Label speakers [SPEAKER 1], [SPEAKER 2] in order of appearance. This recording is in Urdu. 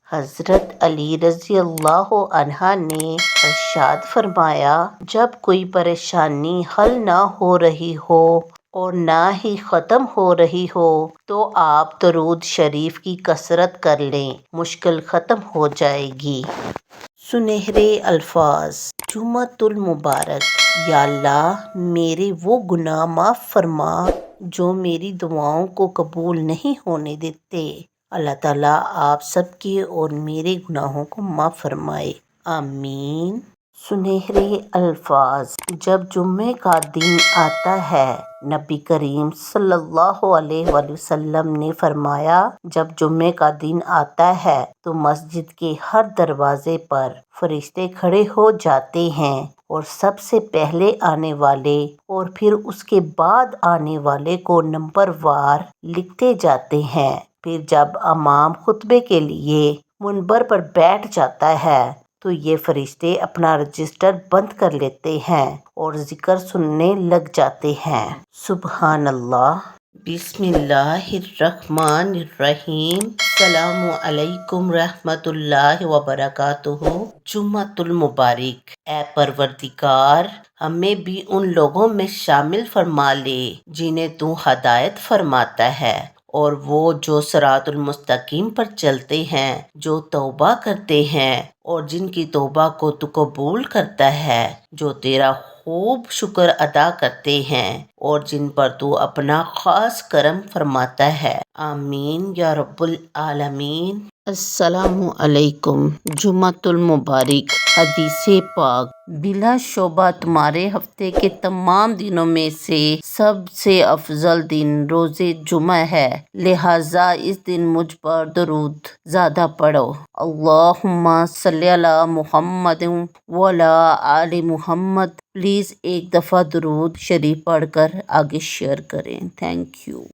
[SPEAKER 1] حضرت علی رضی اللہ عنہ نے ارشاد فرمایا، جب کوئی پریشانی حل نہ ہو رہی ہو اور نہ ہی ختم ہو رہی ہو تو آپ درود شریف کی کثرت کر لیں، مشکل ختم ہو جائے گی۔ سنہرے الفاظ: جمعۃ المبارک۔ یا اللہ، میرے وہ گناہ معاف فرما جو میری دعاؤں کو قبول نہیں ہونے دیتے۔ اللہ تعالیٰ آپ سب کے اور میرے گناہوں کو معاف فرمائے، آمین۔ سنہرے الفاظ: جب جمعے کا دن آتا ہے، نبی کریم صلی اللہ علیہ وآلہ وسلم نے فرمایا، جب جمعے کا دن آتا ہے تو مسجد کے ہر دروازے پر فرشتے کھڑے ہو جاتے ہیں اور سب سے پہلے آنے والے اور پھر اس کے بعد آنے والے کو نمبر وار لکھتے جاتے ہیں۔ پھر جب امام خطبے کے لیے منبر پر بیٹھ جاتا ہے تو یہ فرشتے اپنا رجسٹر بند کر لیتے ہیں اور ذکر سننے لگ جاتے ہیں۔ سبحان اللہ۔ بسم اللہ الرحمن الرحیم۔ السلام علیکم رحمۃ اللہ وبرکاتہ۔ جمعۃ المبارک۔ اے پروردگار، ہمیں بھی ان لوگوں میں شامل فرما لے جنہیں تو ہدایت فرماتا ہے، اور وہ جو صراط المستقیم پر چلتے ہیں، جو توبہ کرتے ہیں اور جن کی توبہ کو تو قبول کرتا ہے، جو تیرا خوب شکر ادا کرتے ہیں اور جن پر تو اپنا خاص کرم فرماتا ہے، آمین یا رب العالمین۔ السلام علیکم۔ جمعۃ المبارک۔ حدیث پاک: بلا شبہ تمہارے ہفتے کے تمام دنوں میں سے سب سے افضل دن روز جمعہ ہے، لہٰذا اس دن مجھ پر درود زیادہ پڑھو۔ اللہم صلی علی محمد وعلی آل محمد۔ پلیز ایک دفعہ درود شریف پڑھ کر آگے شیئر کریں۔ Thank you.